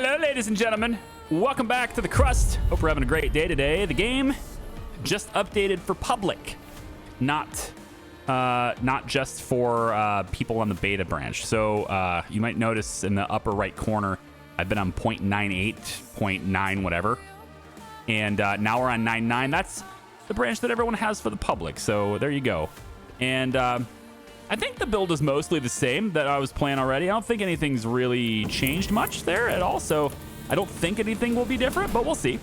Hello, ladies and gentlemen. Welcome back to the Crust. Hope we're having a great day today. The game just updated for public, not just for people on the beta branch. So you might notice in the upper right corner, I've been on 0.98, 0.9, whatever. And now we're on 9.9. That's the branch that everyone has for the public. So there you go. And I think the build is mostly the same that I was playing already. I don't think anything's really changed much there at all. So I don't think anything will be different, but we'll see.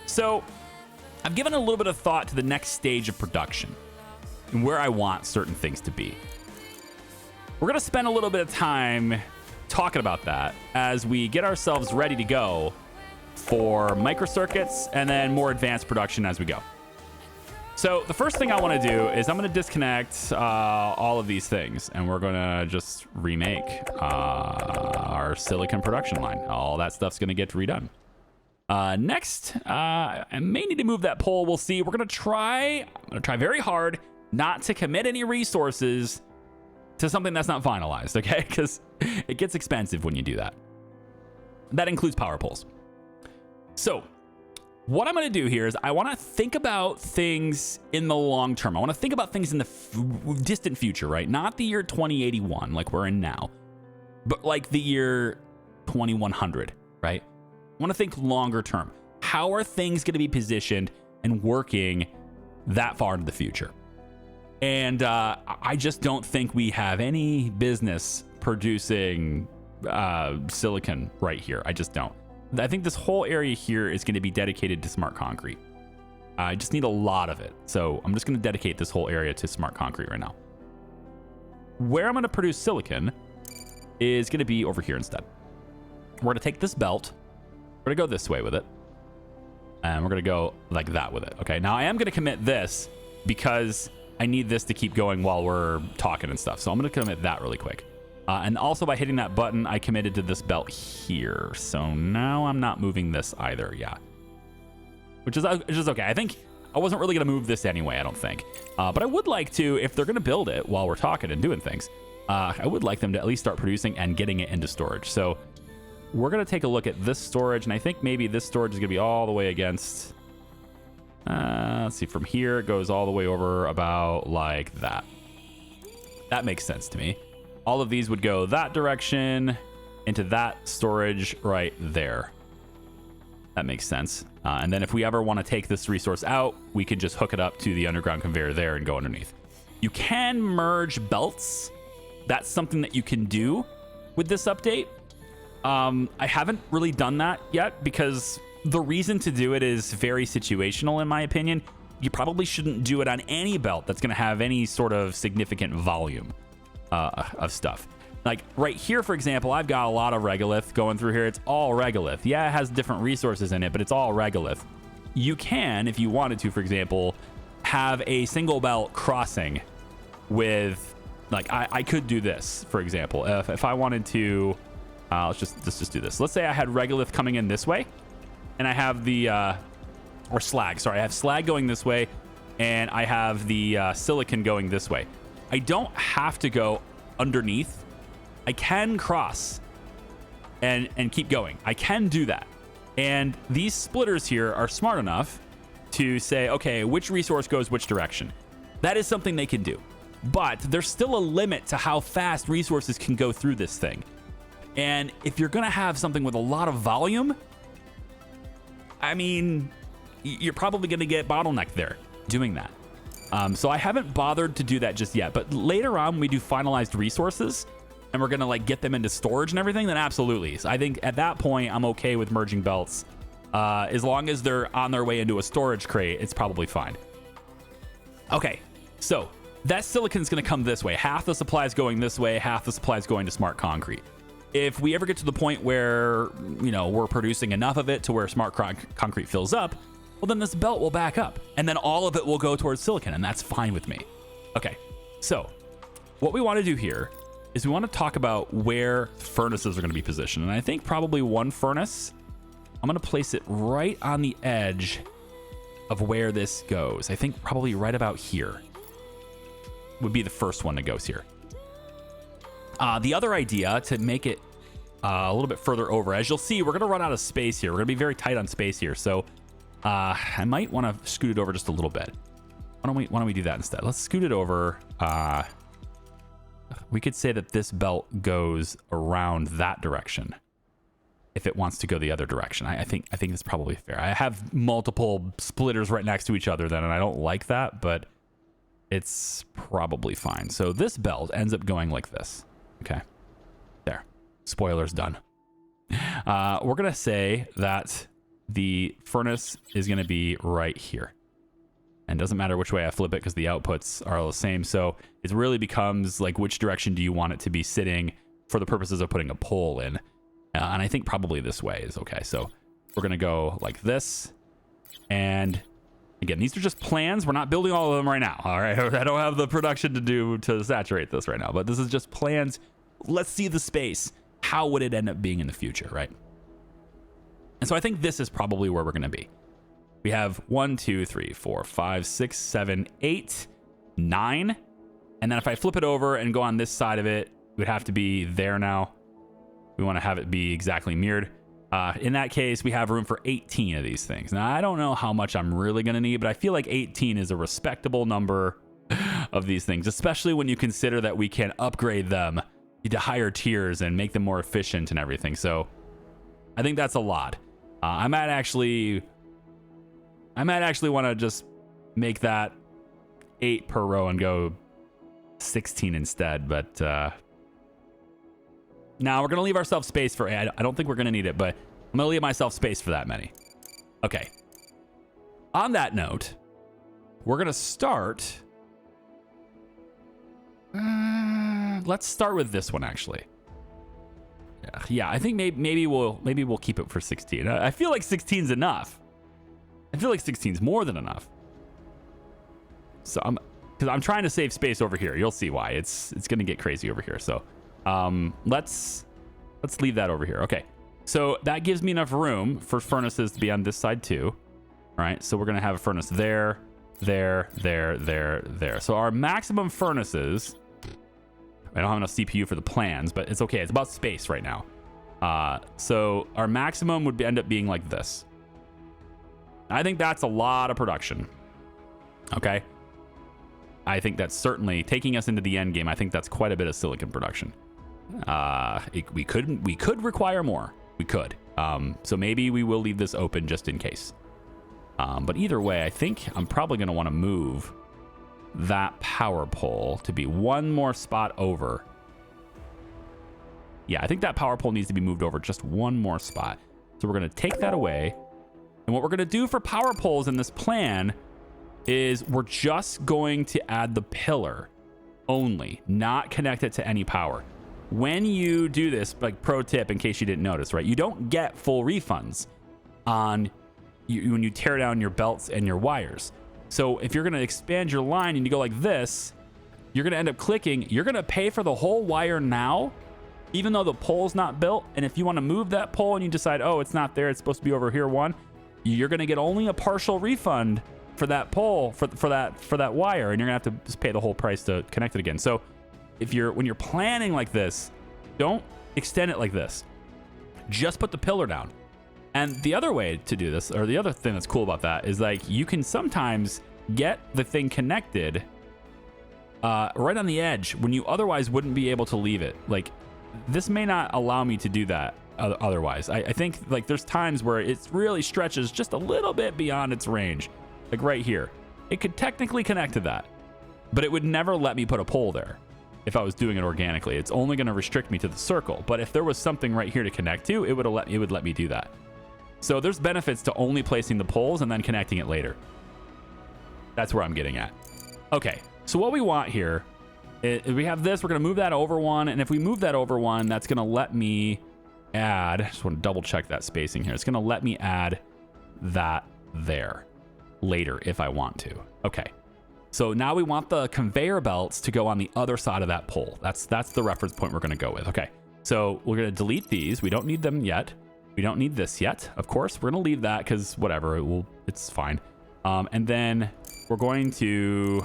So I've given a little bit of thought to the next stage of production and where I want certain things to be. We're going to spend a little bit of time talking about that as we get ourselves ready to go for microcircuits and then more advanced production as we go. So the first thing I want to do is I'm going to disconnect all of these things, and we're going to just remake our silicon production line. All that stuff's going to get redone. Next, I may need to move that pole. We'll see. I'm going to try very hard not to commit any resources to something that's not finalized, okay? Because it gets expensive when you do that. That includes power poles. So what I'm going to do here is I want to think about things in the long term. I want to think about things in the distant future, right? Not the year 2081 like we're in now, but like the year 2100, right? I want to think longer term. How are things going to be positioned and working that far into the future? And I just don't think we have any business producing silicon right here. I just don't. I think this whole area here is going to be dedicated to smart concrete. I just need a lot of it. So I'm just going to dedicate this whole area to smart concrete right now. Where I'm going to produce silicon is going to be over here instead. We're going to take this belt. We're going to go this way with it. And we're going to go like that with it. Okay, now I am going to commit this because I need this to keep going while we're talking and stuff. So I'm going to commit that really quick. And also by hitting that button, I committed to this belt here. So now I'm not moving this either. Yeah. Which is okay. I think I wasn't really going to move this anyway, I don't think. But I would like to, if they're going to build it while we're talking and doing things, I would like them to at least start producing and getting it into storage. So we're going to take a look at this storage. And I think maybe this storage is going to be all the way against. Let's see. From here, it goes all the way over about like that. That makes sense to me. All of these would go that direction into that storage right there. That makes sense. And then if we ever want to take this resource out, we can just hook it up to the underground conveyor there and go underneath. You can merge belts. That's something that you can do with this update. I haven't really done that yet because the reason to do it is very situational, in my opinion. You probably shouldn't do it on any belt that's going to have any sort of significant volume of stuff. Like right here, for example, I've got a lot of regolith going through here. It's all regolith. Yeah, it has different resources in it, but it's all regolith. You can, if you wanted to, for example, have a single belt crossing with, like, I could do this, for example. If I wanted to, let's just do this. Let's say I had regolith coming in this way, and I have the, or slag, sorry. I have slag going this way, and I have the silicon going this way. I don't have to go underneath. I can cross and keep going. I can do that. And these splitters here are smart enough to say, okay, which resource goes which direction. That is something they can do. But there's still a limit to how fast resources can go through this thing. And if you're going to have something with a lot of volume, I mean, you're probably going to get bottlenecked there doing that. So I haven't bothered to do that just yet, but later on we do finalized resources and we're going to like get them into storage and everything, then absolutely. So I think at that point, I'm okay with merging belts. As long as they're on their way into a storage crate, it's probably fine. Okay, so that silicon's going to come this way. Half the supply is going this way, half the supply is going to smart concrete. If we ever get to the point where, you know, we're producing enough of it to where smart concrete fills up, well, then this belt will back up and then all of it will go towards silicon, and that's fine with me. Okay, so what we want to do here is we want to talk about where furnaces are going to be positioned. And I think probably one furnace, I'm going to place it right on the edge of where this goes. I think probably right about here would be the first one that goes here. The other idea to make it a little bit further over. As you'll see, we're going to run out of space here. We're going to be very tight on space here. So I might want to scoot it over just a little bit. Why don't we do that instead? Let's scoot it over. We could say that this belt goes around that direction if it wants to go the other direction. I think it's probably fair. I have multiple splitters right next to each other then, and I don't like that, but it's probably fine. So this belt ends up going like this. Okay. There. Spoilers done. We're going to say that the furnace is going to be right here. And it doesn't matter which way I flip it because the outputs are all the same. So it really becomes like, which direction do you want it to be sitting for the purposes of putting a pole in? And I think probably this way is okay. So we're going to go like this. And again, these are just plans. We're not building all of them right now. All right. I don't have the production to do to saturate this right now, but this is just plans. Let's see the space. How would it end up being in the future, right? And so I think this is probably where we're going to be. We have 1, 2, 3, 4, 5, 6, 7, 8, 9. And then if I flip it over and go on this side of it, it would have to be there now. We want to have it be exactly mirrored. In that case, we have room for 18 of these things. Now, I don't know how much I'm really going to need, but I feel like 18 is a respectable number of these things, especially when you consider that we can upgrade them to higher tiers and make them more efficient and everything. So I think that's a lot. I might actually want to just make that 8 per row and go 16 instead. But now we're going to leave ourselves space for, I don't think we're going to need it, but I'm going to leave myself space for that many. Okay. On that note, we're going to start. Let's start with this one, actually. Yeah, I think maybe we'll keep it for 16. I feel like 16 is enough. I feel like 16 is more than enough. So because I'm trying to save space over here. You'll see why. It's going to get crazy over here. So let's leave that over here. Okay. So that gives me enough room for furnaces to be on this side too. All right. So we're going to have a furnace there. So our maximum furnaces, I don't have enough CPU for the plans, but it's okay. It's about space right now. So our maximum would end up being like this. I think that's a lot of production. Okay. I think that's certainly taking us into the end game. I think that's quite a bit of silicon production. We could require more. We could. So maybe we will leave this open just in case. But either way, I think I'm probably going to want to move that power pole to be one more spot over. Yeah, I think that power pole needs to be moved over just one more spot. So we're going to take that away. And what we're going to do for power poles in this plan is we're just going to add the pillar only, not connect it to any power. When you do this, like pro tip in case you didn't notice, right? You don't get full refunds on when you tear down your belts and your wires. So if you're going to expand your line and you go like this, you're going to end up clicking. You're going to pay for the whole wire now, even though the pole's not built. And if you want to move that pole and you decide, oh, it's not there, it's supposed to be over here one, you're going to get only a partial refund for that pole, for that wire, and you're going to have to just pay the whole price to connect it again. So when you're planning like this, don't extend it like this. Just put the pillar down. And the other way to do this, or the other thing that's cool about that, is like you can sometimes get the thing connected right on the edge when you otherwise wouldn't be able to leave it. Like this may not allow me to do that otherwise. I think like there's times where it really stretches just a little bit beyond its range. Like right here. It could technically connect to that, but it would never let me put a pole there if I was doing it organically. It's only going to restrict me to the circle. But if there was something right here to connect to, it would let me do that. So there's benefits to only placing the poles and then connecting it later. That's where I'm getting at. Okay, so what we want here is we have this. We're going to move that over one. And if we move that over one, that's going to let me add, I just want to double check that spacing here. It's going to let me add that there later if I want to. Okay, so now we want the conveyor belts to go on the other side of that pole. That's the reference point we're going to go with. Okay, so we're going to delete these. We don't need them yet. We don't need this yet, of course. We're going to leave that because whatever, it's fine. And then we're going to,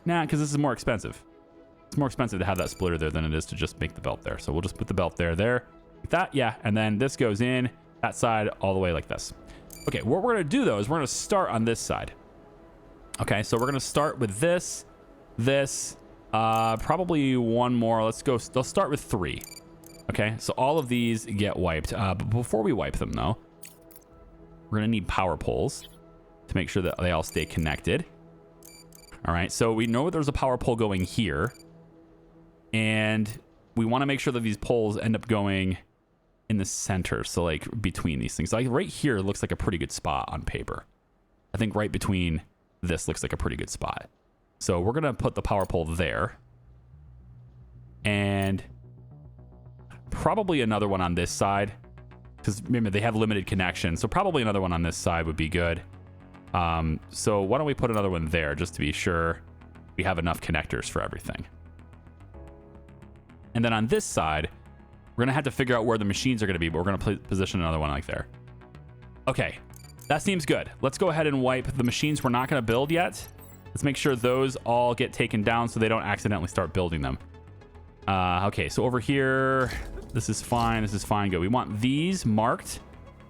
because this is more expensive. It's more expensive to have that splitter there than it is to just make the belt there. So we'll just put the belt there. Like that, yeah. And then this goes in that side all the way like this. Okay, what we're gonna do though is we're gonna start on this side. Okay, so we're gonna start with this, probably one more. Let's start with 3. Okay, so all of these get wiped. But before we wipe them though, we're gonna need power poles to make sure that they all stay connected. All right, so we know there's a power pole going here, and we want to make sure that these poles end up going in the center, so like between these things. Like right here looks like a pretty good spot on paper. I think right between this looks like a pretty good spot. So we're gonna put the power pole there, and probably another one on this side, because remember they have limited connection, so probably another one on this side would be good. So why don't we put another one there just to be sure we have enough connectors for everything. And then on this side, we're gonna have to figure out where the machines are gonna be, but we're gonna position another one like there. Okay, that seems good. Let's go ahead and wipe the machines we're not gonna build yet. Let's make sure those all get taken down so they don't accidentally start building them. Okay, so over here, this is fine, good. We want these marked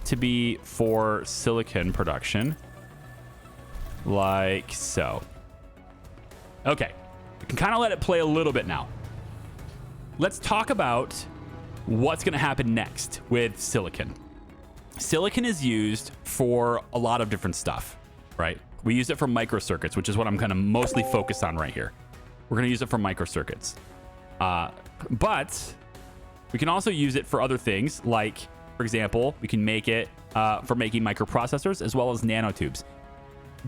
to be for silicon production. Like so. Okay, we can kind of let it play a little bit now. Let's talk about what's going to happen next with silicon. Silicon is used for a lot of different stuff, right? We use it for microcircuits, which is what I'm going to mostly focus on right here. We're going to use it for microcircuits. But we can also use it for other things, like, for example, we can make it for making microprocessors as well as nanotubes.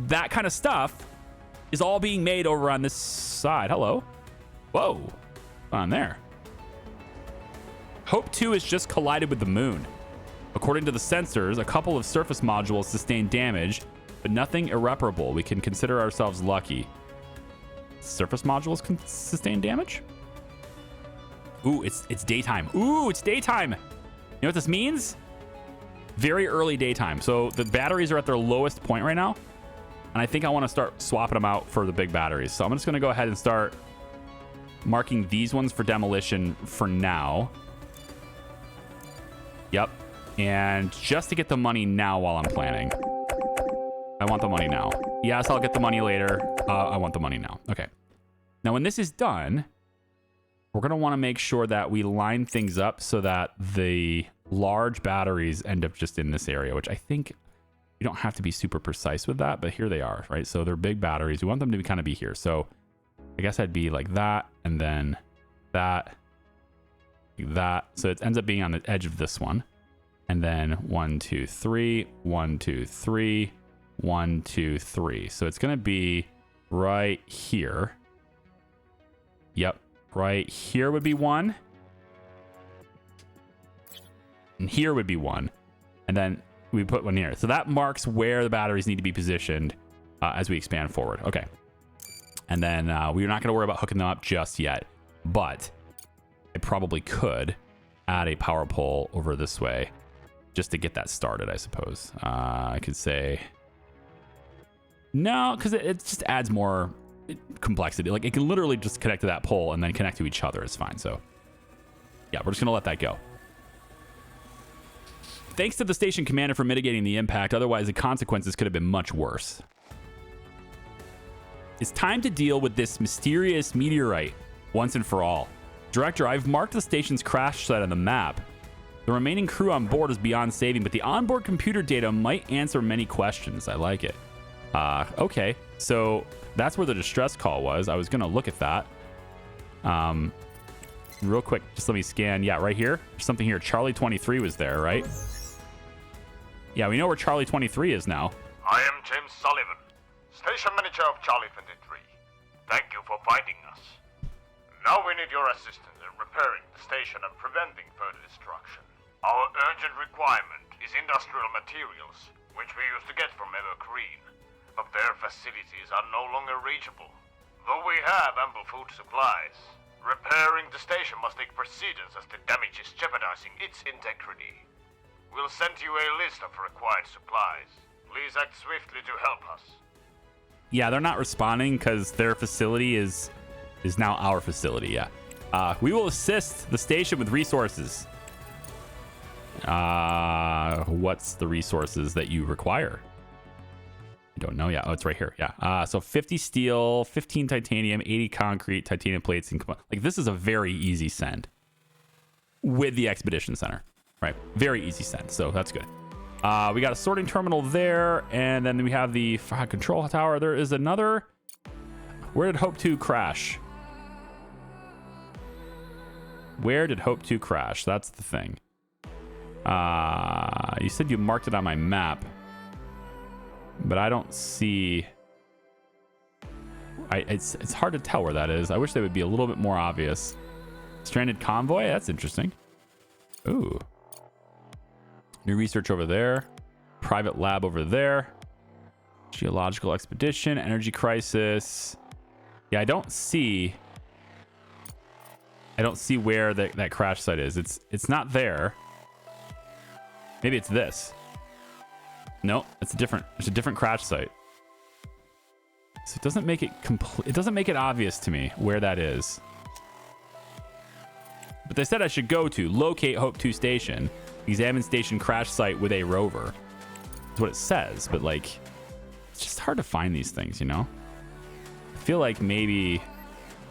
That kind of stuff is all being made over on this side. Hello. Whoa. On there. Hope 2 has just collided with the moon. According to the sensors, a couple of surface modules sustained damage, but nothing irreparable. We can consider ourselves lucky. Surface modules can sustain damage? Ooh, it's daytime. Ooh, it's daytime. You know what this means? Very early daytime. So the batteries are at their lowest point right now. And I think I want to start swapping them out for the big batteries. So I'm just going to go ahead and start marking these ones for demolition for now. Yep. And just to get the money now while I'm planning. I want the money now. Yes, I'll get the money later. I want the money now. Okay. Now, when this is done, we're going to want to make sure that we line things up so that the large batteries end up just in this area, which I think you don't have to be super precise with that, but here they are, right? So they're big batteries. We want them to kind of be here. So I guess I'd be like that, and then that, like that. So it ends up being on the edge of this one. And then 1, 2, 3, 1, 2, 3, 1, 2, 3. So it's going to be right here. Yep. Right here would be 1. And here would be 1. And then we put 1 here. So that marks where the batteries need to be positioned as we expand forward. Okay. And then we're not going to worry about hooking them up just yet. But I probably could add a power pole over this way just to get that started, I suppose. I could say no, because it just adds more complexity. Like, it can literally just connect to that pole and then connect to each other. It's fine. So yeah, we're just gonna let that go. Thanks to the station commander for mitigating the impact. Otherwise, the consequences could have been much worse. It's time to deal with this mysterious meteorite once and for all. Director, I've marked the station's crash site on the map. The remaining crew on board is beyond saving, but the onboard computer data might answer many questions. I like it. Okay, so that's where the distress call was. I was going to look at that. Real quick, just let me scan. Yeah, right here. There's something here. Charlie 23 was there, right? Yeah, we know where Charlie 23 is now. I am James Sullivan, station manager of Charlie 23. Thank you for finding us. Now we need your assistance in repairing the station and preventing further destruction. Our urgent requirement is industrial materials, which we used to get from Evergreen, but their facilities are no longer reachable. Though we have ample food supplies, repairing the station must take precedence as the damage is jeopardizing its integrity. We'll send you a list of required supplies. Please act swiftly to help us. Yeah, they're not responding because their facility is now our facility, yeah. We will assist the station with resources. What's the resources that you require? I don't know yet. Oh, it's right here. Yeah. So 50 steel, 15 titanium, 80 concrete, titanium plates, and like this is a very easy send with the expedition center, right? Very easy send. So that's good. We got a sorting terminal there, and then we have the control tower. There is another. Where did Hope 2 crash? Where did Hope 2 crash? That's the thing. You said you marked it on my map, but I don't see. It's hard to tell where that is. I wish they would be a little bit more obvious. Stranded convoy. That's interesting. Ooh. New research over there. Private lab over there. Geological expedition. Energy crisis. Yeah, I don't see where that crash site is. It's not there. Maybe it's this. No, it's a different crash site. So it doesn't make it it doesn't make it obvious to me where that is. But they said I should go to locate Hope 2 station, examine station crash site with a rover. That's what it says, but like it's just hard to find these things, you know? I feel like maybe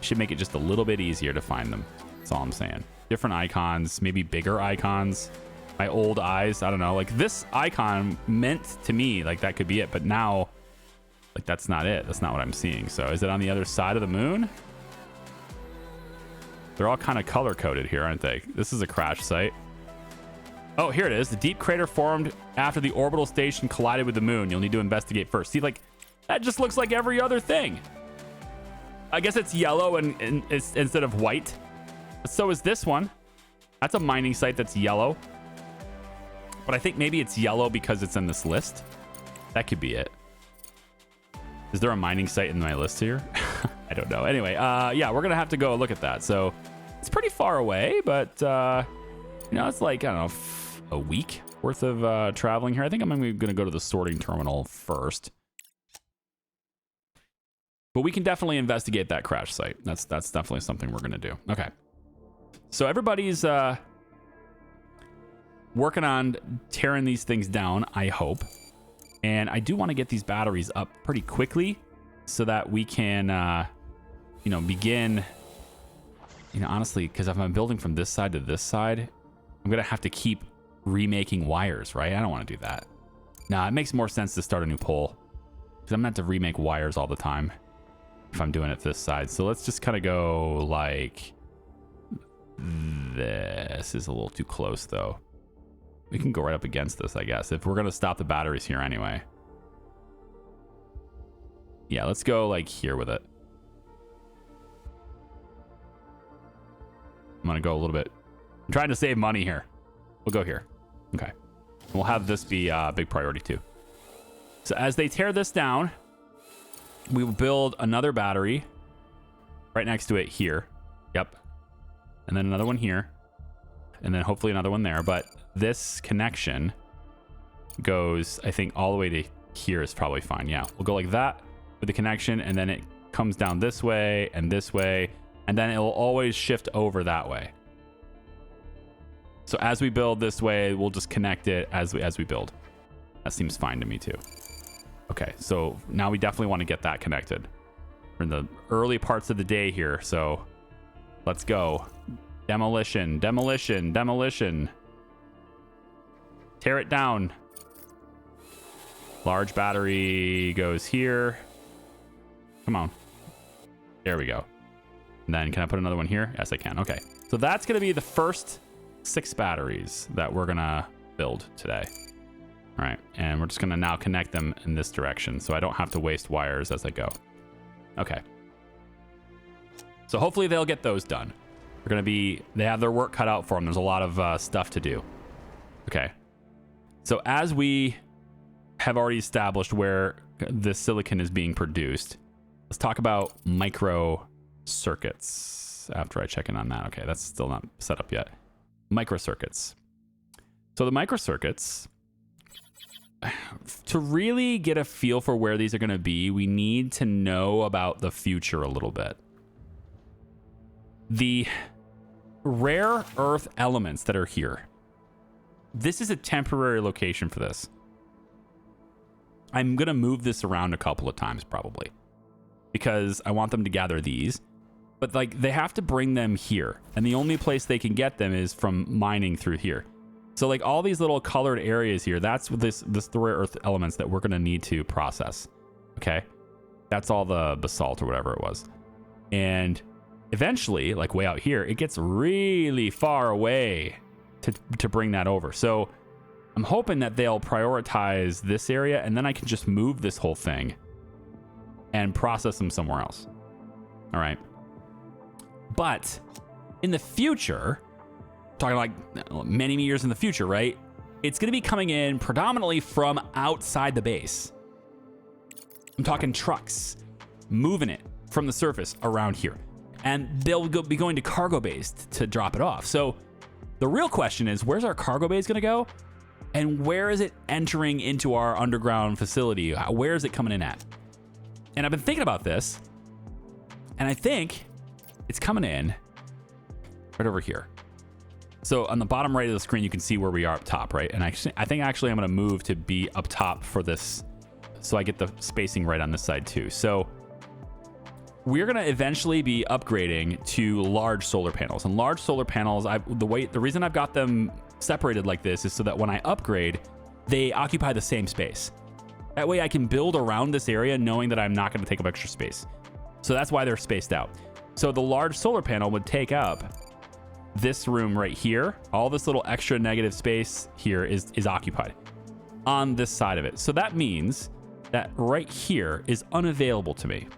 should make it just a little bit easier to find them. That's all I'm saying. Different icons, maybe bigger icons. My old eyes, I don't know. Like this icon meant to me like that could be it, but now like that's not it. That's not what I'm seeing. So is it on the other side of the moon? They're all kind of color coded here, aren't they? This is a crash site. Oh, here it is. The deep crater formed after the orbital station collided with the moon. You'll need to investigate first. See, like that just looks like every other thing. I guess it's yellow and it's instead of white. But so is this one. That's a mining site that's yellow. But I think maybe it's yellow because it's in this list. That could be it. Is there a mining site in my list here? I don't know. Anyway, yeah, we're going to have to go look at that. So it's pretty far away, but, you know, it's like, I don't know, a week worth of traveling here. I think I'm going to go to the sorting terminal first. But we can definitely investigate that crash site. That's definitely something we're going to do. Okay. So everybody's working on tearing these things down, I hope. And I do want to get these batteries up pretty quickly so that we can, you know, begin, you know, honestly, because if I'm building from this side to this side, I'm going to have to keep remaking wires, right? I don't want to do that. Nah, it makes more sense to start a new pole because I'm not to remake wires all the time if I'm doing it this side. So let's just kind of go like this. Is a little too close though. We can go right up against this, I guess, if we're going to stop the batteries here anyway. Yeah, let's go like here with it. I'm going to go a little bit. I'm trying to save money here. We'll go here. Okay. We'll have this be a big priority too. So as they tear this down, we will build another battery right next to it here. Yep. And then another one here. And then hopefully another one there. But this connection goes, I think, all the way to here is probably fine. Yeah, we'll go like that with the connection, and then it comes down this way, and then it will always shift over that way. So as we build this way, we'll just connect it as we build. That seems fine to me too. Okay, so now we definitely want to get that connected. We're in the early parts of the day here, so let's go. Demolition, demolition, demolition. Tear it down. Large battery goes here. Come on. There we go. And then can I put another one here? Yes, I can. Okay. So that's going to be the first 6 batteries that we're going to build today. All right. And we're just going to now connect them in this direction so I don't have to waste wires as I go. Okay. So hopefully they'll get those done. They have their work cut out for them. There's a lot of stuff to do. Okay. So as we have already established where the silicon is being produced, let's talk about microcircuits after I check in on that. Okay, that's still not set up yet. Microcircuits. So the microcircuits, to really get a feel for where these are going to be, we need to know about the future a little bit. The rare earth elements that are here, this is a temporary location for this. I'm going to move this around a couple of times probably because I want them to gather these. But like they have to bring them here. And the only place they can get them is from mining through here. So like all these little colored areas here, that's what the rare earth elements that we're going to need to process. Okay. That's all the basalt or whatever it was. And eventually, like way out here, it gets really far away to bring that over. So I'm hoping that they'll prioritize this area and then I can just move this whole thing and process them somewhere else. All right. But in the future, talking like many years in the future, right? It's going to be coming in predominantly from outside the base. I'm talking trucks moving it from the surface around here. And they'll be going to cargo bays to drop it off. So the real question is, where's our cargo base going to go? And where is it entering into our underground facility? Where is it coming in at? And I've been thinking about this, and I think it's coming in right over here. So on the bottom right of the screen, you can see where we are up top, right? And I think actually I'm going to move to be up top for this, so I get the spacing right on this side too. So we're going to eventually be upgrading to large solar panels. And large solar panels, the reason I've got them separated like this is so that when I upgrade, they occupy the same space. That way I can build around this area knowing that I'm not going to take up extra space. So that's why they're spaced out. So the large solar panel would take up this room right here. All this little extra negative space here is occupied on this side of it. So that means that right here is unavailable to me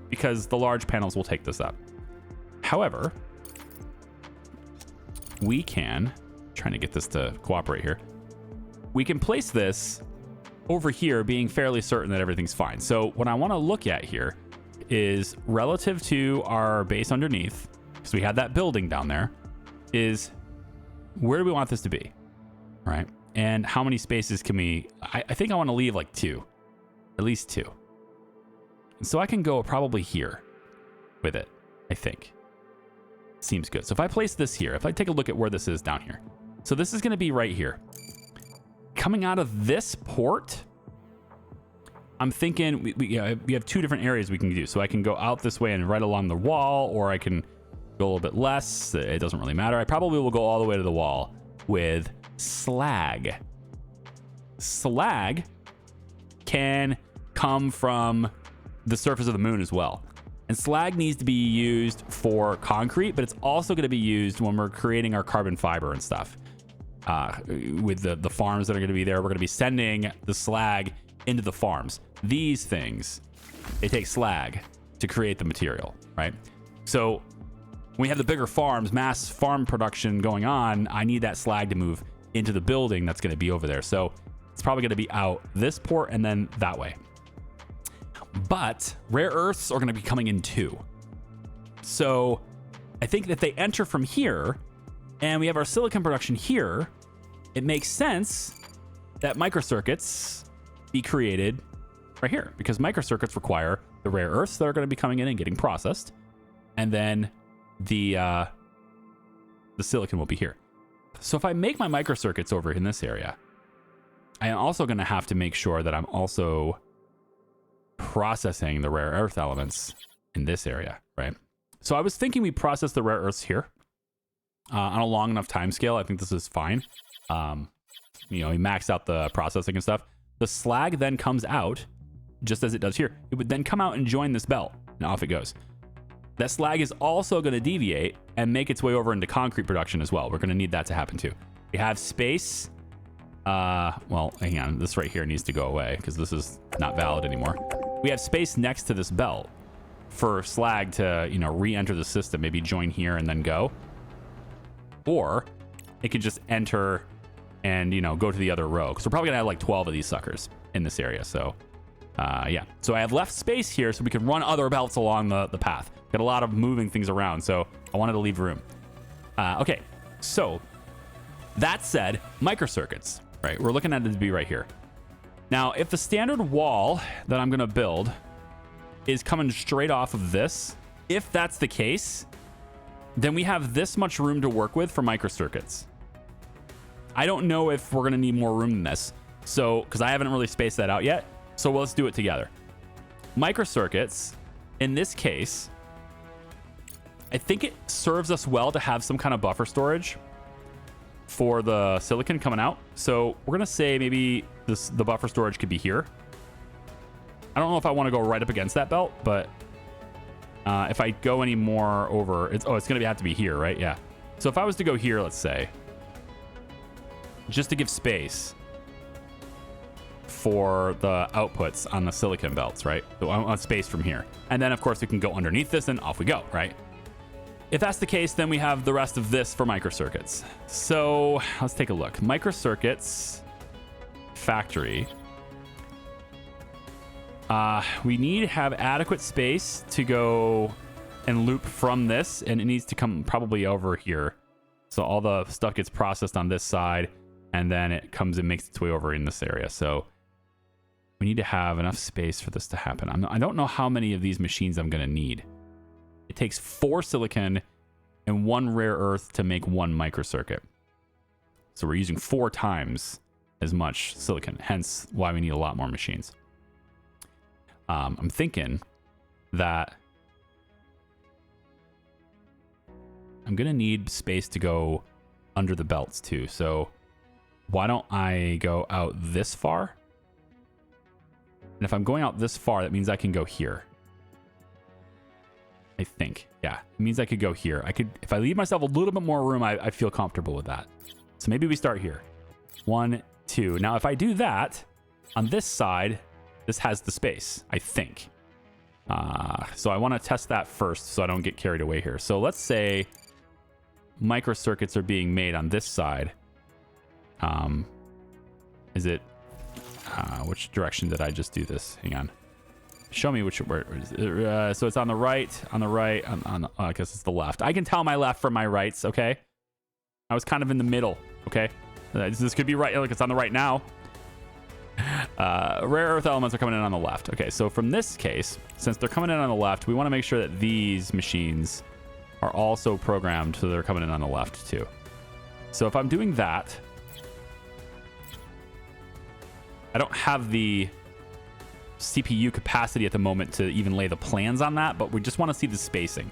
because the large panels will take this up. However, we can, trying to get this to cooperate here, we can place this over here being fairly certain that everything's fine. So what I want to look at here is relative to our base underneath, because we had that building down there, is where do we want this to be, right? And how many spaces can we, I think I want to leave like 2, at least 2. And so I can go probably here with it, I think. Seems good. So if I place this here, if I take a look at where this is down here. So this is going to be right here. Coming out of this port, I'm thinking we have 2 different areas we can do. So I can go out this way and right along the wall, or I can go a little bit less. It doesn't really matter. I probably will go all the way to the wall with slag. Slag can come from the surface of the moon as well. And slag needs to be used for concrete, but it's also going to be used when we're creating our carbon fiber and stuff. With the farms that are going to be there, we're going to be sending the slag into the farms. These things, they take slag to create the material, right? So when we have the bigger farms, mass farm production going on, I need that slag to move into the building that's going to be over there. So it's probably going to be out this port and then that way. But rare earths are going to be coming in too. So I think that they enter from here and we have our silicon production here. It makes sense that microcircuits be created right here, because microcircuits require the rare earths that are going to be coming in and getting processed. And then the silicon will be here. So if I make my microcircuits over in this area, I am also going to have to make sure that I'm also processing the rare earth elements in this area, right? So I was thinking we process the rare earths here on a long enough time scale. I think this is fine. We maxed out the processing and stuff. The slag then comes out just as it does here. It would then come out and join this belt, and off it goes. That slag is also going to deviate and make its way over into concrete production as well. We're going to need that to happen too. We have space. Well, hang on. This right here needs to go away because this is not valid anymore. We have space next to this belt for slag to, re-enter the system, maybe join here and then go. Or it could just enter and, go to the other row. Because we're probably going to have like 12 of these suckers in this area. So, yeah. So I have left space here so we can run other belts along the path. Got a lot of moving things around, so I wanted to leave room. Okay, so that said, microcircuits, right? We're looking at it to be right here. Now, if the standard wall that I'm going to build is coming straight off of this, if that's the case, then we have this much room to work with for microcircuits. I don't know if we're going to need more room than this. So, because I haven't really spaced that out yet. So let's do it together. Microcircuits, in this case, I think it serves us well to have some kind of buffer storage for the silicon coming out. So we're going to say maybe the buffer storage could be here. I don't know if I want to go right up against that belt, but if I go any more over, it's going to have to be here, right? Yeah. So if I was to go here, let's say, just to give space for the outputs on the silicon belts, right? So I want space from here. And then, of course, we can go underneath this and off we go, right? If that's the case, then we have the rest of this for microcircuits. So let's take a look. Microcircuits factory. We need to have adequate space to go and loop from this, and it needs to come probably over here. So all the stuff gets processed on this side, and then it comes and makes its way over in this area. So we need to have enough space for this to happen. I don't know how many of these machines I'm going to need. It takes 4 silicon and 1 rare earth to make 1 microcircuit. So we're using 4 times as much silicon, hence why we need a lot more machines. I'm thinking that I'm going to need space to go under the belts too. So why don't I go out this far? And if I'm going out this far, that means I can go here. I think. Yeah, it means I could go here. I could, if I leave myself a little bit more room, I feel comfortable with that. So maybe we start here. 1, 2. Now, if I do that on this side, this has the space, I think. So I want to test that first so I don't get carried away here. So let's say microcircuits are being made on this side. Is it, which direction did I just do this? Hang on. Show me where is it? So it's on the right, I guess it's the left. I can tell my left from my rights, okay? I was kind of in the middle, okay? This could be right, look, it's on the right now. Rare earth elements are coming in on the left. Okay, so from this case, since they're coming in on the left, we want to make sure that these machines are also programmed so they're coming in on the left too. So if I'm doing that, I don't have the CPU capacity at the moment to even lay the plans on that, but we just want to see the spacing.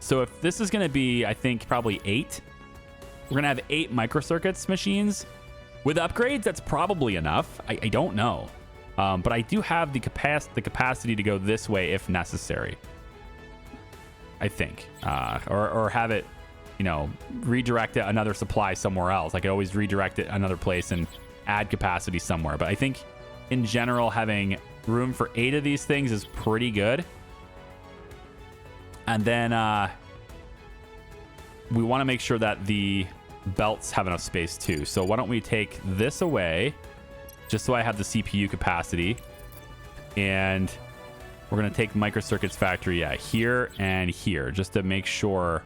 So if this is going to be, I think, probably 8, we're going to have 8 microcircuits machines. With upgrades, that's probably enough. I don't know. But I do have the capacity to go this way if necessary. I think. Or have it, redirect it another supply somewhere else. I could always redirect it another place and add capacity somewhere. But I think in general, having room for 8 of these things is pretty good. And then we want to make sure that the belts have enough space too. So why don't we take this away just so I have the CPU capacity, and we're going to take microcircuits factory here and here just to make sure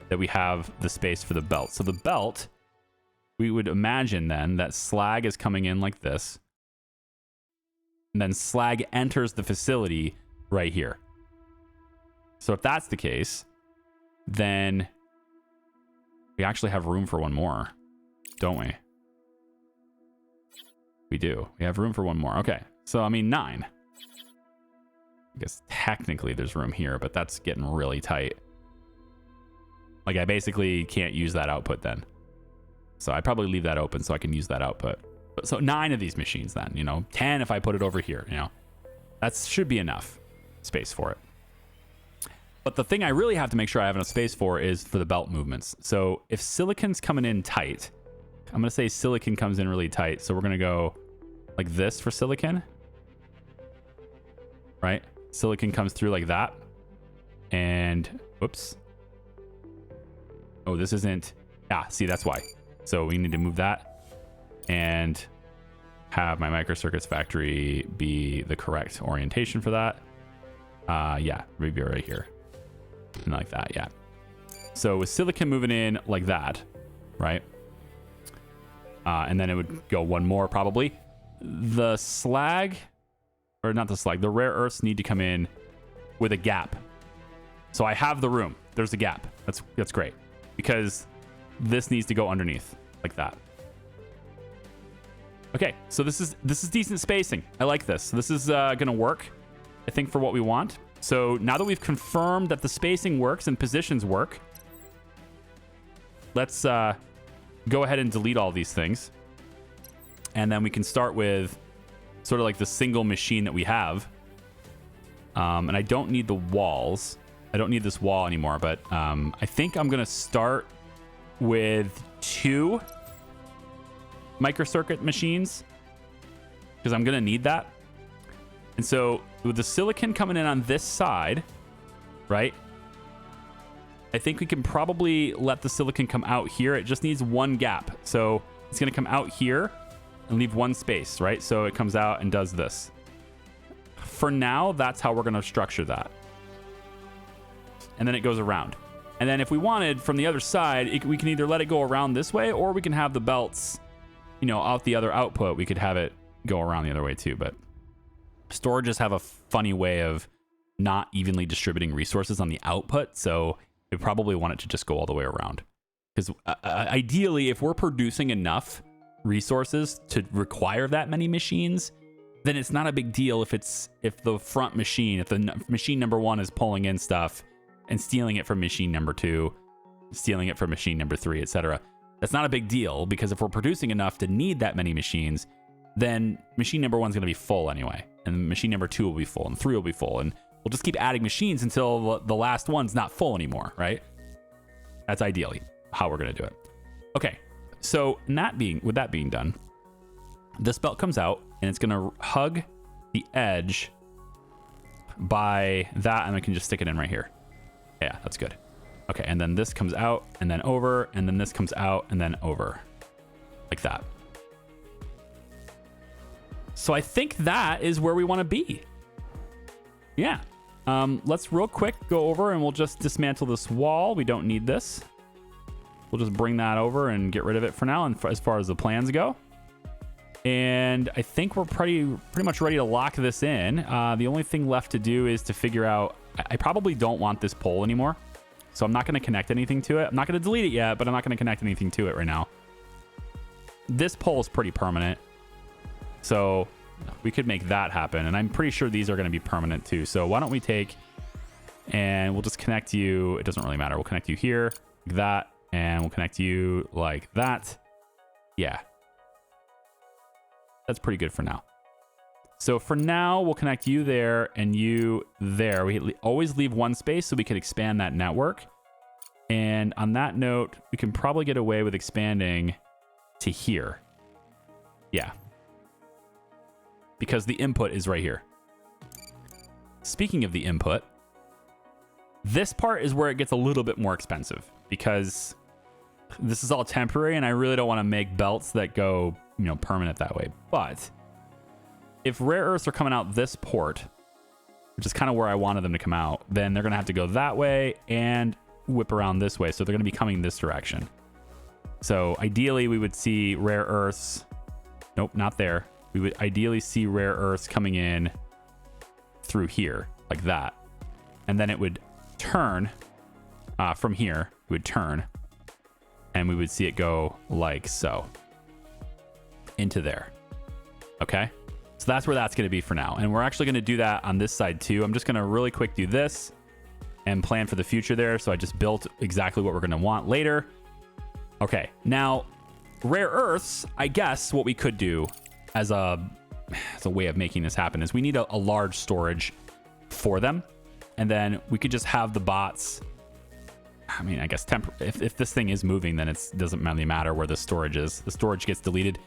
that we have the space for the belt. So the belt, we would imagine then that slag is coming in like this, and then slag enters the facility right here. So if that's the case, then we actually have room for one more, don't we? We do. We have room for one more. Okay. So, I mean, 9. I guess technically there's room here, but that's getting really tight. Like, I basically can't use that output then. So I'd probably leave that open so I can use that output. So 9 of these machines then, 10 if I put it over here, that should be enough space for it. But the thing I really have to make sure I have enough space for is for the belt movements. So if silicon's coming in tight, I'm going to say silicon comes in really tight. So we're going to go like this for silicon, right? Silicon comes through like that. And whoops. Oh, this isn't. See, that's why. So we need to move that and have my microcircuits factory be the correct orientation for that. Yeah, maybe right here. And like that, yeah. So with silicon moving in like that, right? And then it would go one more probably. The slag, or not the slag, the rare earths need to come in with a gap. So I have the room. There's a gap. That's great. Because this needs to go underneath like that. Okay, so this is decent spacing. I like this. So this is gonna work, I think, for what we want. So now that we've confirmed that the spacing works and positions work, let's go ahead and delete all these things. And then we can start with sort of like the single machine that we have. And I don't need the walls. I don't need this wall anymore, but I think I'm going to start with 2 microcircuit machines because I'm going to need that. And so with the silicon coming in on this side, right? I think we can probably let the silicon come out here. It just needs 1 gap. So it's going to come out here and leave 1 space, right? So it comes out and does this. For now, that's how we're going to structure that. And then it goes around. And then if we wanted from the other side, we can either let it go around this way, or we can have the belts, you know, out the other output. We could have it go around the other way too. But storages have a funny way of not evenly distributing resources on the output. So we probably want it to just go all the way around. Because ideally, if we're producing enough resources to require that many machines, then it's not a big deal if the front machine, if the machine number 1 is pulling in stuff and stealing it from machine number 2, stealing it from machine number 3, etc. That's not a big deal, because if we're producing enough to need that many machines, then machine number 1 is going to be full anyway, and machine number 2 will be full, and 3 will be full, and we'll just keep adding machines until the last one's not full anymore, right? That's ideally how we're going to do it. Okay, so with that being done, this belt comes out, and it's going to hug the edge by that, and I can just stick it in right here. Yeah, that's good. Okay, and then this comes out, and then over, and then this comes out, and then over. Like that. So I think that is where we want to be. Yeah. Let's real quick go over, and we'll just dismantle this wall. We don't need this. We'll just bring that over and get rid of it for now, and as far as the plans go. And I think we're pretty much ready to lock this in. The only thing left to do is to figure out... I probably don't want this pole anymore, so I'm not going to connect anything to it. I'm not going to delete it yet, but I'm not going to connect anything to it right now. This pole is pretty permanent, so we could make that happen. And I'm pretty sure these are going to be permanent too. So why don't we take... and we'll just connect you... It doesn't really matter. We'll connect you here, like that, and we'll connect you like that. Yeah. That's pretty good for now. So for now, we'll connect you there and you there. We always leave 1 space so we can expand that network. And on that note, we can probably get away with expanding to here. Yeah. Because the input is right here. Speaking of the input, this part is where it gets a little bit more expensive, because this is all temporary and I really don't want to make belts that go, you know, permanent that way. But if rare earths are coming out this port, which is kind of where I wanted them to come out, then they're going to have to go that way and whip around this way. So they're going to be coming this direction. So ideally we would see rare earths. Nope, not there. We would ideally see rare earths coming in through here like that. And then it would turn from here. It would turn and we would see it go like so into there. Okay. So that's where that's going to be for now. And we're actually going to do that on this side too. I'm just going to really quick do this and plan for the future there. So I just built exactly what we're going to want later. Okay. Now, rare earths, I guess what we could do as a way of making this happen is we need a large storage for them. And then we could just have the bots. I mean, I guess if this thing is moving, then it doesn't really matter where the storage is. The storage gets deleted.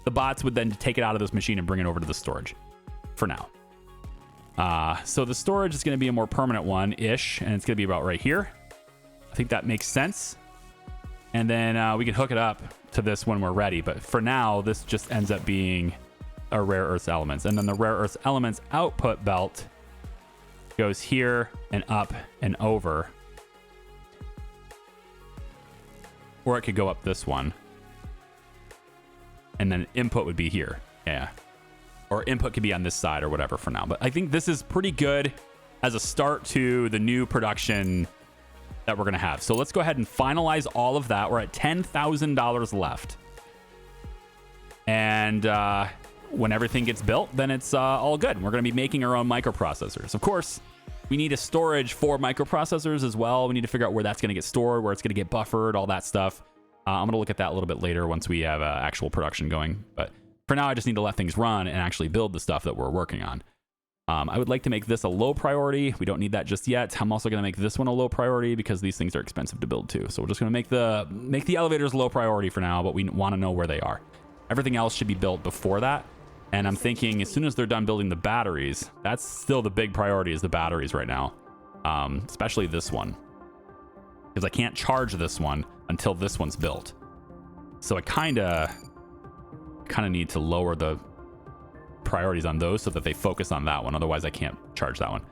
The bots would then take it out of this machine and bring it over to the storage for now. So the storage is going to be a more permanent one-ish, and it's going to be about right here. I think that makes sense. And then we can hook it up to this when we're ready. But for now, this just ends up being a rare earth elements. And then the rare earth elements output belt goes here and up and over. Or it could go up this one. And then input would be here. Yeah. Or input could be on this side or whatever for now. But I think this is pretty good as a start to the new production that we're going to have. So let's go ahead and finalize all of that. We're at $10,000 left. And when everything gets built, then it's all good. We're going to be making our own microprocessors. Of course, we need a storage for microprocessors as well. We need to figure out where that's going to get stored, where it's going to get buffered, all that stuff. I'm going to look at that a little bit later once we have actual production going. But for now, I just need to let things run and actually build the stuff that we're working on. I would like to make this a low priority. We don't need that just yet. I'm also going to make this one a low priority because these things are expensive to build too. So we're just going to make the elevators low priority for now, but we want to know where they are. Everything else should be built before that. And I'm thinking as soon as they're done building the batteries, that's still the big priority is the batteries right now. Especially this one. Because I can't charge this one until this one's built. So I kind of need to lower the priorities on those so that they focus on that one. Otherwise, I can't charge that one.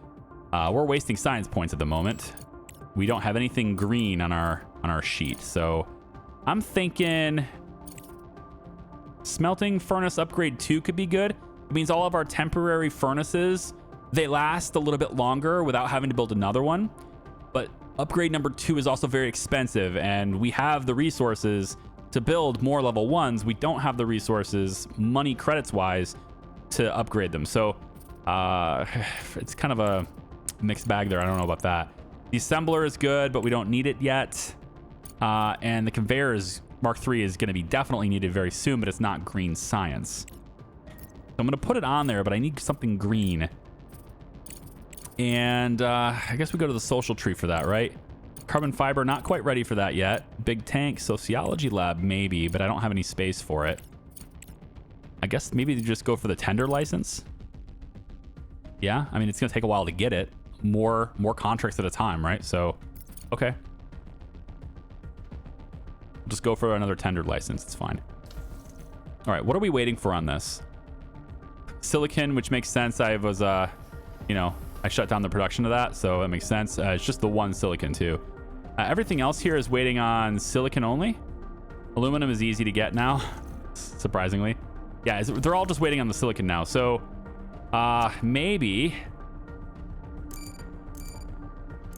We're wasting science points at the moment. We don't have anything green on our sheet. So I'm thinking smelting furnace upgrade 2 could be good. It means all of our temporary furnaces, they last a little bit longer without having to build another one. But upgrade number 2 is also very expensive, and we have the resources to build more level 1s. We don't have the resources, money credits wise, to upgrade them. So it's kind of a mixed bag there. I don't know about that. The assembler is good, but we don't need it yet. And the conveyor is Mark III is going to be definitely needed very soon, but it's not green science. So I'm going to put it on there, but I need something green. And I guess we go to the social tree for that, right? Carbon fiber, not quite ready for that yet. Big tank, sociology lab, maybe, but I don't have any space for it. I guess maybe they just go for the tender license. Yeah, I mean, it's going to take a while to get it. More contracts at a time, right? So, okay. Just go for another tender license. It's fine. All right, what are we waiting for on this? Silicon, which makes sense. I was, I shut down the production of that, so that makes sense. It's just the one silicon, too. Everything else here is waiting on silicon only. Aluminum is easy to get now, surprisingly. Yeah, they're all just waiting on the silicon now. So, maybe...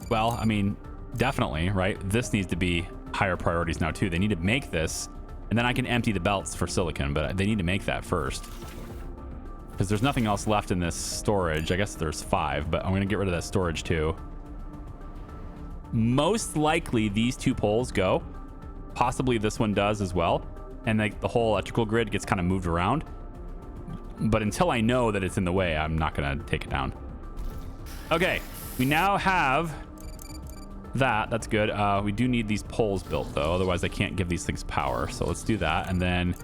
Well, I mean, definitely, right? This needs to be higher priorities now, too. They need to make this, and then I can empty the belts for silicon, but they need to make that first. Because there's nothing else left in this storage. I guess there's 5, but I'm going to get rid of that storage, too. Most likely, these 2 poles go. Possibly this one does as well. And the whole electrical grid gets kind of moved around. But until I know that it's in the way, I'm not going to take it down. Okay, we now have that. That's good. We do need these poles built, though. Otherwise, I can't give these things power. So let's do that. And then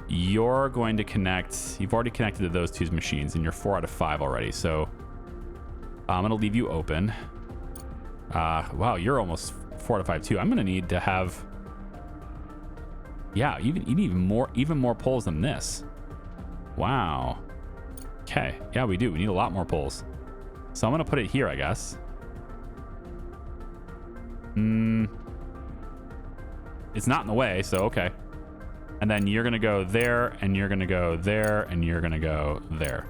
you're going to connect. You've already connected to those 2 machines, and you're 4 out of 5 already. So I'm going to leave you open. Wow, you're almost 4 out of 5, too. I'm going to need to have... Yeah, you need even more poles than this. Wow. Okay. Yeah, we do. We need a lot more poles. So I'm going to put it here, I guess. It's not in the way, so okay. And then you're going to go there, and you're going to go there, and you're going to go there.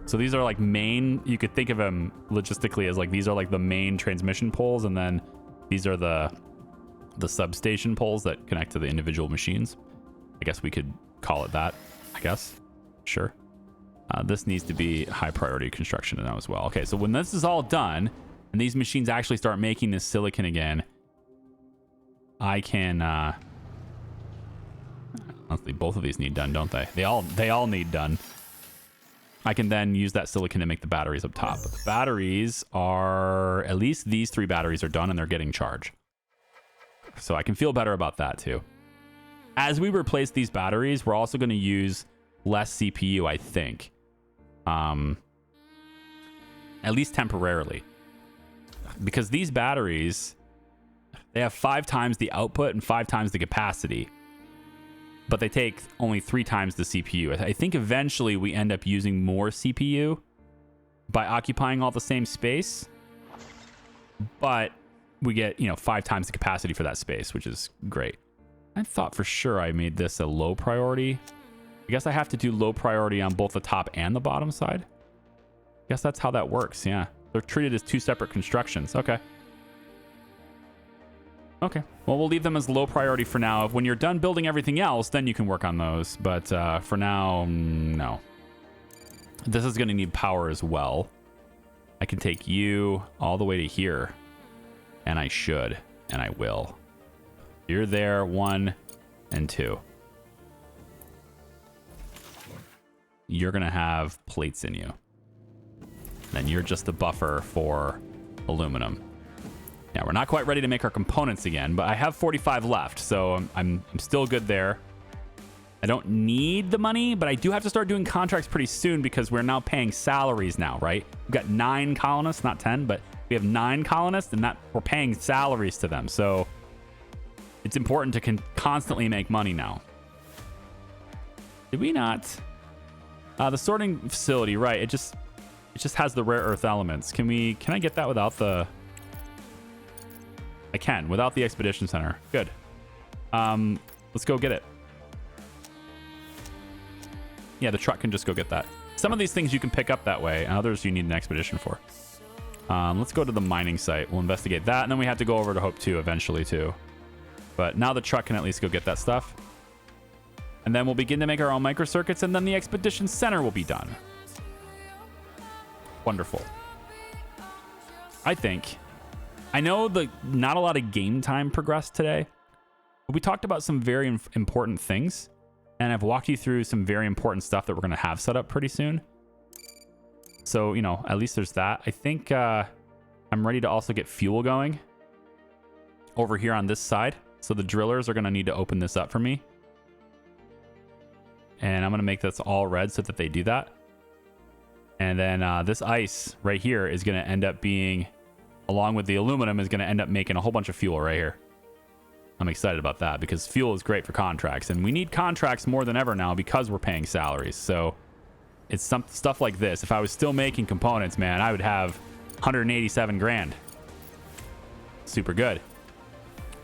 So these are like main... You could think of them logistically as like these are like the main transmission poles, and then these are the substation poles that connect to the individual machines. I guess we could call it that, I guess. Sure. This needs to be high priority construction now as well. Okay, so when this is all done and these machines actually start making this silicon again, I can... honestly, both of these need done, don't they? They all need done. I can then use that silicon to make the batteries up top. But the batteries are... At least these 3 batteries are done and they're getting charged. So I can feel better about that too. As we replace these batteries, we're also going to use less CPU, I think. At least temporarily. Because these batteries, they have 5 times the output and 5 times the capacity. But they take only 3 times the CPU. I think eventually we end up using more CPU by occupying all the same space. But we get, 5 times the capacity for that space, which is great. I thought for sure I made this a low priority. I guess I have to do low priority on both the top and the bottom side. I guess that's how that works, yeah. They're treated as 2 separate constructions. Okay. Okay. Well, we'll leave them as low priority for now. When you're done building everything else, then you can work on those. But for now, no. This is going to need power as well. I can take you all the way to here. And I should. And I will. You're there. 1 and 2. You're going to have plates in you. Then you're just a buffer for aluminum. Yeah, we're not quite ready to make our components again, but I have 45 left, so I'm still good there. I don't need the money, but I do have to start doing contracts pretty soon because we're now paying salaries now, right? We've got 9 colonists, not 10, but we have 9 colonists, and that we're paying salaries to them. So it's important to constantly make money now. Did we not? The sorting facility, right? It just has the rare earth elements. Can I get that without the... I can, without the expedition center. Good. Let's go get it. Yeah, the truck can just go get that. Some of these things you can pick up that way, and others you need an expedition for. Let's go to the mining site. We'll investigate that, and then we have to go over to Hope 2 eventually, too. But now the truck can at least go get that stuff. And then we'll begin to make our own microcircuits, and then the expedition center will be done. Wonderful. I know not a lot of game time progressed today, but we talked about some very important things, and I've walked you through some very important stuff that we're going to have set up pretty soon. So, you know, at least there's that. I think I'm ready to also get fuel going over here on this side. So the drillers are going to need to open this up for me. And I'm going to make this all red so that they do that. And then this ice right here is going to end up being, along with the aluminum, is going to end up making a whole bunch of fuel right here. I'm excited about that because fuel is great for contracts. And we need contracts more than ever now because we're paying salaries. So it's some stuff like this. If I was still making components, man, I would have 187 grand. Super good.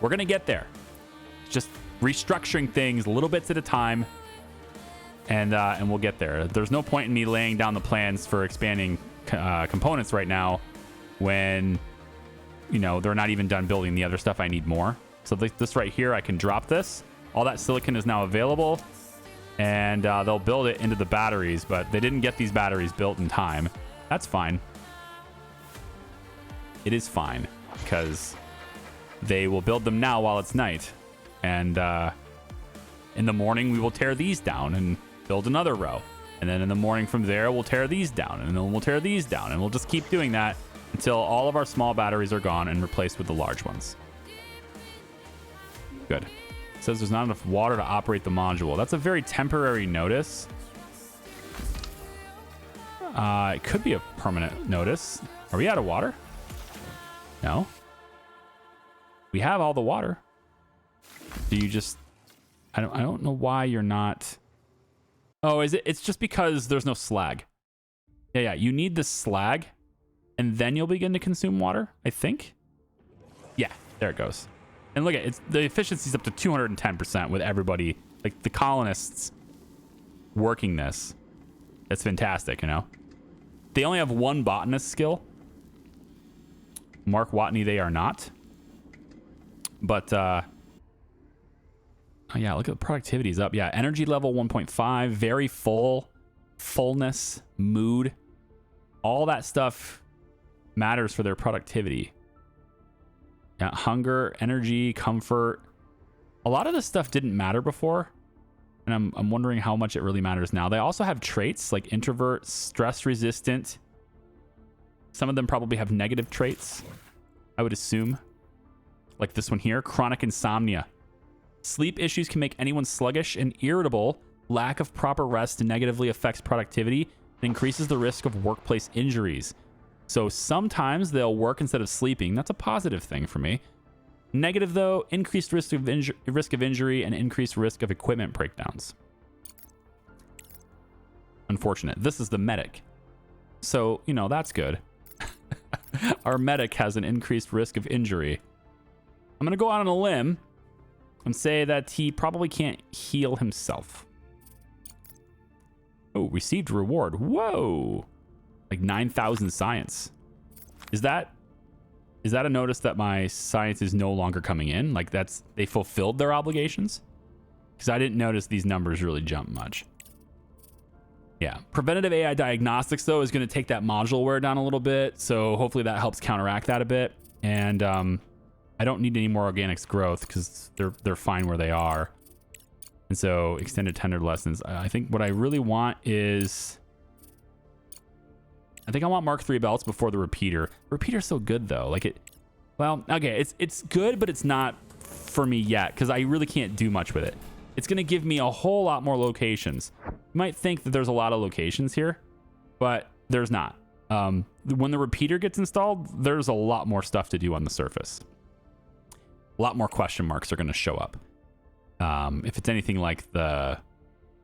We're going to get there. Just restructuring things little bits at a time. And we'll get there. There's no point in me laying down the plans for expanding components right now when, you know, they're not even done building the other stuff I need more. So this right here, I can drop this. All that silicon is now available, and they'll build it into the batteries, but they didn't get these batteries built in time. That's fine. It is fine because they will build them now while it's night. And in the morning, we will tear these down and build another row. And then in the morning from there, we'll tear these down, and then we'll tear these down, and we'll just keep doing that until all of our small batteries are gone and replaced with the large ones. Good. It says there's not enough water to operate the module. That's a very temporary notice. It could be a permanent notice. Are we out of water? No. We have all the water. Do you just... I don't know why you're not... Oh, is it? It's just because there's no slag. Yeah. You need the slag, and then you'll begin to consume water, I think. Yeah, there it goes. And look at the efficiency's up to 210% with everybody, like the colonists working this. That's fantastic, you know. They only have one botanist skill. Mark Watney, they are not. But oh yeah, look at the productivity's up. Yeah, energy level 1.5, very full, fullness, mood, all that stuff matters for their productivity. Yeah, hunger, energy, comfort. A lot of this stuff didn't matter before, and I'm wondering how much it really matters now. They also have traits like introvert, stress resistant. Some of them probably have negative traits, I would assume. Like this one here, chronic insomnia. Sleep issues can make anyone sluggish and irritable. Lack of proper rest negatively affects productivity and increases the risk of workplace injuries. So sometimes they'll work instead of sleeping. That's a positive thing for me. Negative, though, increased risk of injury and increased risk of equipment breakdowns. Unfortunate. This is the medic. So, you know, that's good. Our medic has an increased risk of injury. I'm going to go out on a limb and say that he probably can't heal himself. Oh, received reward. Whoa. Like 9,000 science. Is that Is that a notice that my science is no longer coming in? Like they fulfilled their obligations? Because I didn't notice these numbers really jump much. Yeah. Preventative AI diagnostics, though, is going to take that module wear down a little bit. So hopefully that helps counteract that a bit. And I don't need any more organics growth because they're fine where they are. And so extended tender lessons. I think what I really want is... I think I want Mark III belts before the repeater. Repeater's so good, though. Like it... Well, okay, it's good, but it's not for me yet because I really can't do much with it. It's going to give me a whole lot more locations. You might think that there's a lot of locations here, but there's not. When the repeater gets installed, there's a lot more stuff to do on the surface. A lot more question marks are going to show up. If it's anything like the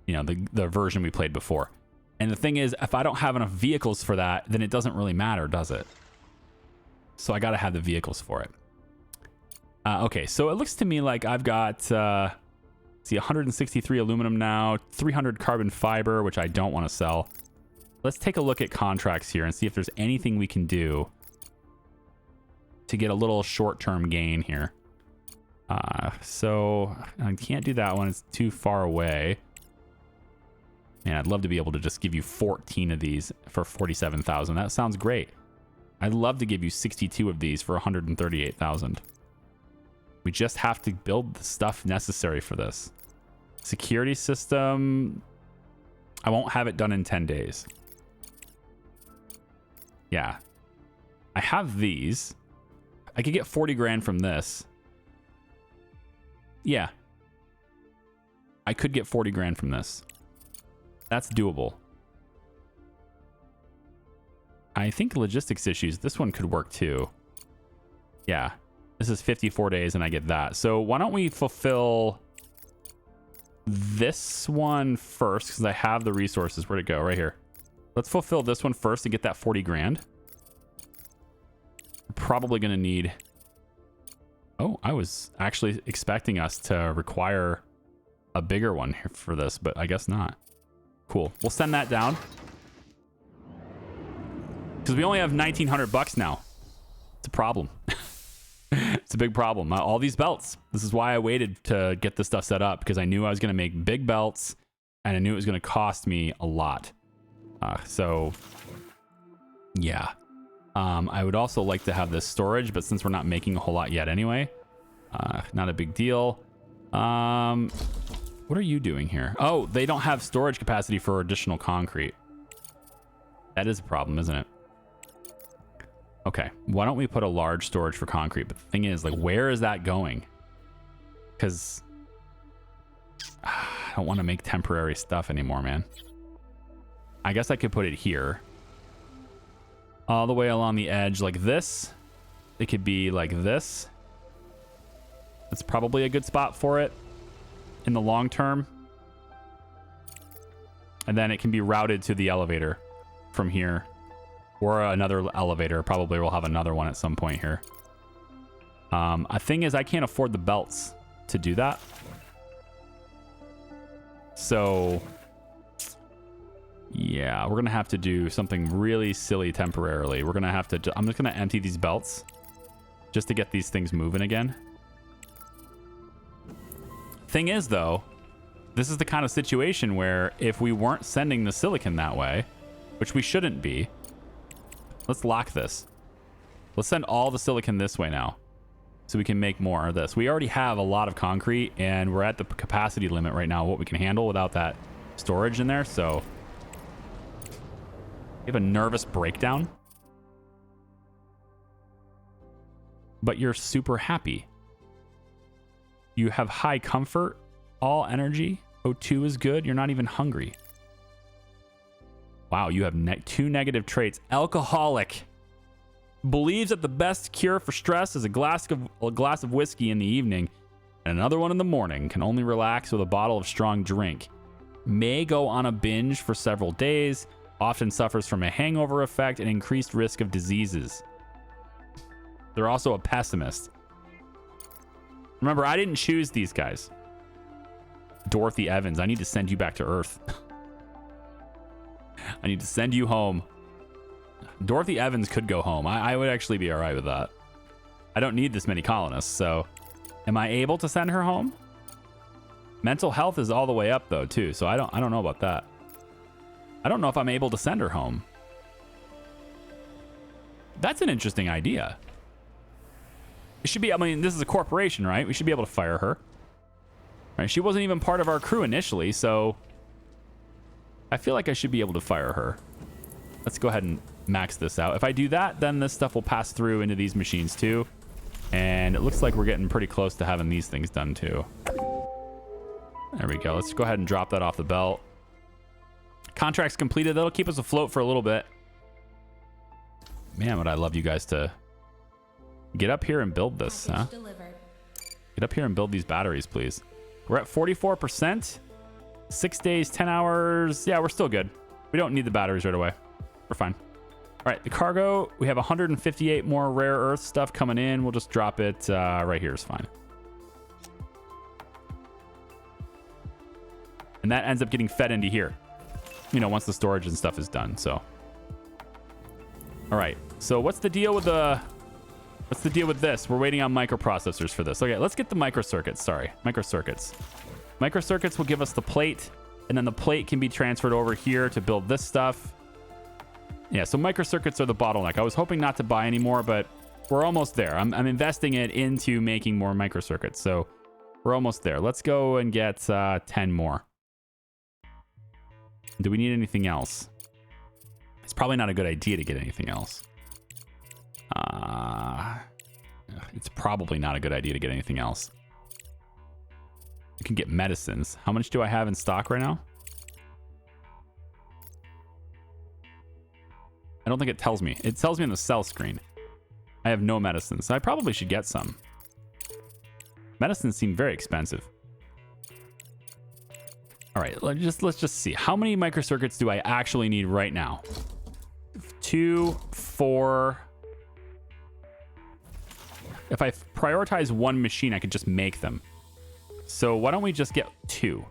version we played before. And the thing is, if I don't have enough vehicles for that, then it doesn't really matter, does it? So I got to have the vehicles for it. Okay, so it looks to me like I've got... 163 aluminum now, 300 carbon fiber, which I don't want to sell. Let's take a look at contracts here and see if there's anything we can do to get a little short-term gain here. So I can't do that one. It's too far away. Man, I'd love to be able to just give you 14 of these for 47,000. That sounds great. I'd love to give you 62 of these for 138,000. We just have to build the stuff necessary for this. Security system. I won't have it done in 10 days. Yeah. I have these. I could get 40 grand from this. Yeah. I could get 40 grand from this. That's doable. I think logistics issues. This one could work too. Yeah. This is 54 days and I get that. So why don't we fulfill this one first because I have the resources. Where'd it go? Right here. Let's fulfill this one first to get that 40 grand. Probably going to need... Oh, I was actually expecting us to require a bigger one here for this, but I guess not. Cool. We'll send that down. Because we only have 1,900 bucks now. It's a problem. It's a big problem. All these belts. This is why I waited to get this stuff set up, because I knew I was going to make big belts and I knew it was going to cost me a lot. So yeah. I would also like to have this storage, but since we're not making a whole lot yet anyway, not a big deal. What are you doing here? Oh, they don't have storage capacity for additional concrete. That is a problem, isn't it? Okay, why don't we put a large storage for concrete? But the thing is, like, where is that going? Because I don't want to make temporary stuff anymore, man. I guess I could put it here. All the way along the edge like this. It could be like this. That's probably a good spot for it in the long term. And then it can be routed to the elevator from here. Or another elevator. Probably we'll have another one at some point here. A thing is, I can't afford the belts to do that. So yeah, we're gonna have to do something really silly temporarily. We're gonna have to... I'm just gonna empty these belts just to get these things moving again. Thing is, though, this is the kind of situation where if we weren't sending the silicon that way, which we shouldn't be, let's lock this. Let's send all the silicon this way now so we can make more of this. We already have a lot of concrete and we're at the capacity limit right now, what we can handle without that storage in there. So you have a nervous breakdown, but you're super happy. You have high comfort, all energy. O2 is good. You're not even hungry. Wow, you have two negative traits. Alcoholic. Believes that the best cure for stress is a glass of whiskey in the evening and another one in the morning. Can only relax with a bottle of strong drink. May go on a binge for several days. Often suffers from a hangover effect and increased risk of diseases. They're also a pessimist. Remember, I didn't choose these guys. Dorothy Evans, I need to send you back to Earth. I need to send you home. Dorothy Evans could go home. I would actually be all right with that. I don't need this many colonists. So am I able to send her home? Mental health is all the way up though too. So I don't know about that. I don't know if I'm able to send her home. That's an interesting idea. It should be, I mean, this is a corporation, right? We should be able to fire her. Right? She wasn't even part of our crew initially, so I feel like I should be able to fire her. Let's go ahead and max this out. If I do that, then this stuff will pass through into these machines too. And it looks like we're getting pretty close to having these things done too. There we go. Let's go ahead and drop that off the belt. Contract's completed. That'll keep us afloat for a little bit. Man, would I love you guys to get up here and build this, huh? Get up here and build these batteries, please. We're at 44%. 6 days, 10 hours. Yeah, we're still good. We don't need the batteries right away. We're fine. All right, the cargo. We have 158 more rare earth stuff coming in. We'll just drop it right here is fine. And that ends up getting fed into here, you know, once the storage and stuff is done. So, all right. So what's the deal with this? We're waiting on microprocessors for this. Okay, let's get the microcircuits. Sorry, microcircuits. Microcircuits will give us the plate, and then the plate can be transferred over here to build this stuff. Yeah, so microcircuits are the bottleneck. I was hoping not to buy any more, but we're almost there. I'm investing it into making more microcircuits, so we're almost there. Let's go and get 10 more. Do we need anything else? It's probably not a good idea to get anything else. It's probably not a good idea to get anything else. You can get medicines. How much do I have in stock right now? I don't think it tells me. It tells me on the sell screen. I have no medicines, so I probably should get some. Medicines seem very expensive. All right, let's just see. How many microcircuits do I actually need right now? 2, 4. If I prioritize one machine, I could just make them. So why don't we just get 2?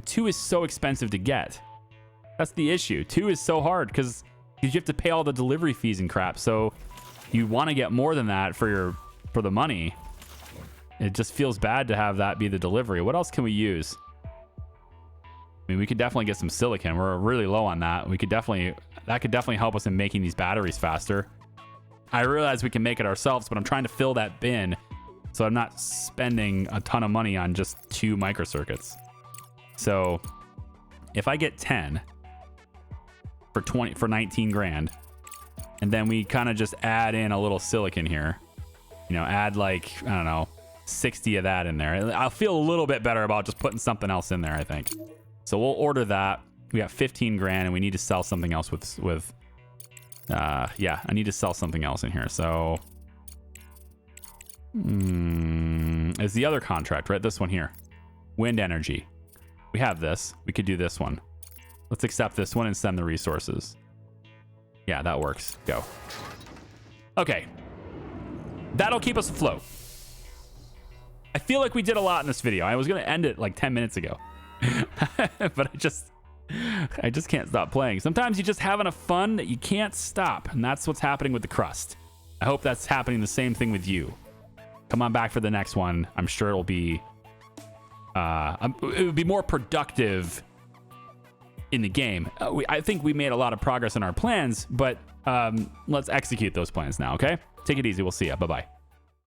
2 is so expensive to get. That's the issue. 2 is so hard because you have to pay all the delivery fees and crap. So you want to get more than that for the money. It just feels bad to have that be the delivery. What else can we use? I mean, we could definitely get some silicon. We're really low on that. That could definitely help us in making these batteries faster. I realize we can make it ourselves, but I'm trying to fill that bin so I'm not spending a ton of money on just 2 microcircuits. So if I get 10 for 19 grand, and then we kind of just add in a little silicon here, you know, add like, I don't know, 60 of that in there. I'll feel a little bit better about just putting something else in there, I think. So we'll order that. We got 15 grand and we need to sell something else with yeah, I need to sell something else in here. So it's the other contract, right? This one here. Wind energy. We have this. We could do this one. Let's accept this one and send the resources. Yeah, that works. Go. Okay. That'll keep us afloat. I feel like we did a lot in this video. I was going to end it like 10 minutes ago. But I just can't stop playing. Sometimes you just have enough fun that you can't stop. And that's what's happening with the Crust. I hope that's happening the same thing with you. Come on back for the next one. I'm sure it'll be it would be more productive in the game. I think we made a lot of progress in our plans, but let's execute those plans now, okay? Take it easy. We'll see ya. Bye-bye.